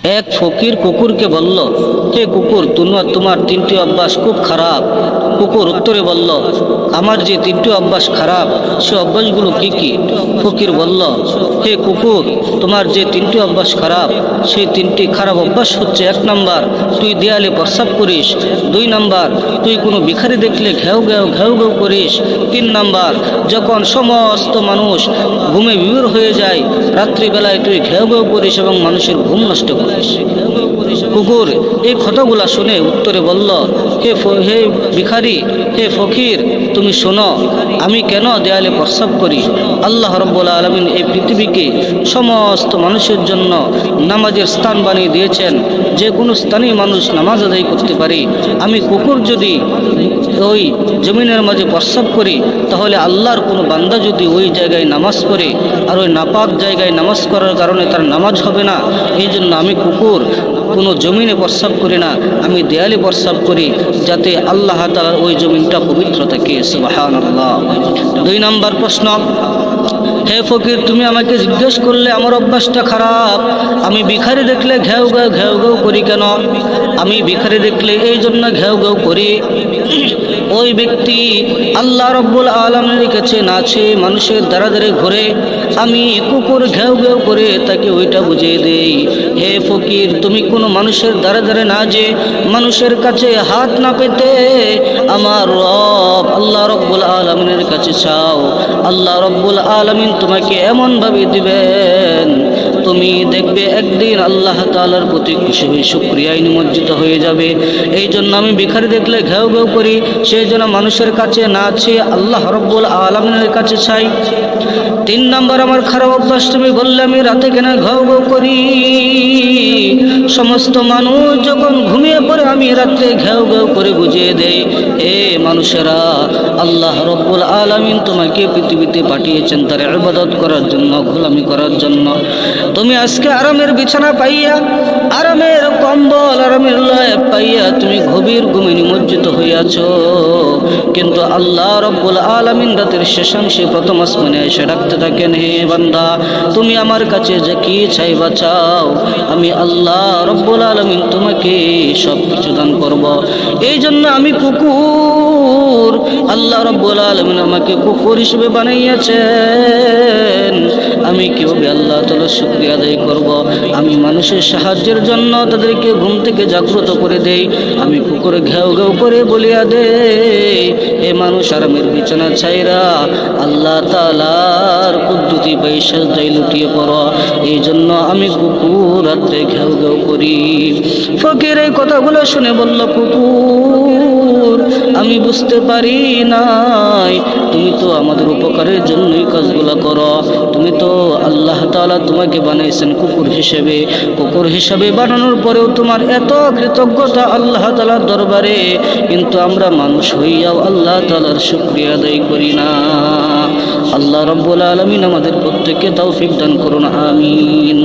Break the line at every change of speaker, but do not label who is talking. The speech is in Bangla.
এক ফকির কুকুরকে বলল, হে কুকুর, তোমার তিনটি অভ্যাস খুব খারাপ। কুকুর উত্তরে বলল, আমার যে তিনটি অভ্যাস খারাপ সে অভ্যাসগুলো কি কি? ফকির বলল, হে কুকুর, তোমার যে তিনটি অভ্যাস খারাপ সেই তিনটি খারাপ অভ্যাস হচ্ছে, 1 নাম্বার, তুই দেয়ালে প্রস্রাব করিস। 2 নাম্বার, তুই কোনো ভিখারি দেখলে ঘেউ ঘেউ ঘেউ ঘেউ করিস। 3 নাম্বার, যখন সমস্ত মানুষ ঘুমে বিভোর হয়ে যায় রাত্রিবেলায় তুই ঘেউ ঘেউ করিস এবং মানুষের ঘুম নষ্ট করিস। কুকুর এই কথাগুলা শুনে উত্তরে বলল, হে ভিখারি, হে ফকির, তুমি শোনো, আমি কেন দেয়ালে প্রস্রাব করি? আল্লাহ রাব্বুল আলামিন এই পৃথিবীকে সমস্ত মানুষের জন্য নামাজের স্থান বানিয়ে দিয়েছেন, যে কোনো স্থানেই মানুষ নামাজ আদায় করতে পারে। আমি কুকুর যদি ওই জমিনের মাঝে প্রস্রাব করি, তাহলে আল্লাহর কোনো বান্দা যদি ওই জায়গায় নামাজ পড়ে আর ওই নাপাক জায়গায় নামাজ করার কারণে তার নামাজ হবে না, এই জন্য আমি কুকুর কোনো জমিনে প্রস্রাব করি না, আমি দেয়ালে প্রস্রাব করি, যাতে আল্লাহ তাআলার ওই জমিনটা পবিত্র থাকে। সুবহানাল্লাহ। 2 নাম্বার প্রশ্ন, হে ফকির, তুমি আমাকে জিজ্ঞেস করলে আমার অভ্যাসটা খারাপ, আমি ভিখারি দেখলে ঘেউ ঘেউ ঘেউ ঘেউ করি কেন? আমি ভিখারি দেখলে এই জন্য ঘেউ ঘেউ করি, ওই ব্যক্তি আল্লাহ রাব্বুল আলামিনের কাছে নাচে, মানুষের দ্বারা দ্বারে ঘুরে, আমি কুকুর ঘেউ ঘেউ করে তাকে ওইটা বুঝিয়ে দেই। হে ফকির, তুমি কোনো মানুষের দ্বারা দ্বারে না যে মানুষের কাছে হাত না পেতে আমার রব আল্লাহ রাব্বুল আলামিনের কাছে চাও, আল্লাহ রাব্বুল আলামিন তোমাকে এমনভাবে দিবেন, তুমি দেখবে একদিন আল্লাহ তাআলার প্রতি খুশি হয়ে শুকরিয়ায় নিমজ্জিত হয়ে যাবে। এই জন্য আমি ভিখারি দেখলে ঘেউ ঘেউ করি, সেই জন্য মানুষের কাছে না চেয়ে আল্লাহ রাব্বুল আলামিনের কাছে চাই। 3 নাম্বার আমার খারাপ অভ্যাস, তুমি বললে আমি রাতে কেন ঘেউ ঘেউ করি? সমস্ত মানুষ যখন ঘুমিয়ে পড়ে আমি রাত্রে ঘেউ ঘেউ করে বুঝিয়ে দেই, এ মানুষেরা, আল্লাহ রাব্বুল আলামিন তোমাকে পৃথিবীতে পাঠিয়েছেন তার ইবাদত করার জন্য, গোলামি করার জন্য। তুমি আজকে আরামের বিছানা পাইয়া, আরামের কম্বল, আরামের লেপ পাইয়া তুমি গভীর ঘুমে নিমজ্জিত হইয়াছ, কিন্তু আল্লাহ রাব্বুল আলামিন রাতের শেষাংশে প্রথম আসমানে এসে ডাকতে থাকেন, হে বান্দা, তুমি আমার কাছে যে কি চাইবা চাও, আমি আল্লাহ রাব্বুল আলামিন তোমাকে সব কিছু দান করব। এই জন্য আমি কুকুর, আল্লাহ রাব্বুল আলামিন আমাকে কুকুর হিসেবে বানাইয়াছেন। আমি কিভাবে আল্লাহ তাআলার শুকরিয়া আদায় করব? আমি মানুষের সাহায্যের জন্য তাদেরকে ঘুম থেকে জাগ্রত করে দেই, আমি কুকুর ঘেউ ঘেউ করে বলিয়া দেই, এ মানুষ আরামের বিছানা ছাইরা আল্লাহ তাআলার কুদরতি পাই সাজদায় লুটিয়ে পড়ো। এই জন্য আমি কুকুর রাত্রে ঘেউ ঘেউ করি। ফকির এই কথাগুলো শুনে বলল, কুকুর, আমি বুঝতে পারি নাই, তুমি তো আমাদের উপকারের জন্যই কাজগুলো করো, তুমি তো আল্লাহ তাআলা তোমাকে বানাইছেন কুকুর হিসেবে, কুকুর হিসেবে বানানোর পরেও তোমার এত কৃতজ্ঞতা আল্লাহ তাআলার দরবারে, কিন্তু আমরা মানুষ হইয়াও আল্লাহ তাআলার শুকরিয়া আদায় করি না। আল্লাহ রাব্বুল আলামিন আমাদের প্রত্যেককে তৌফিক দান করুন, আমিন।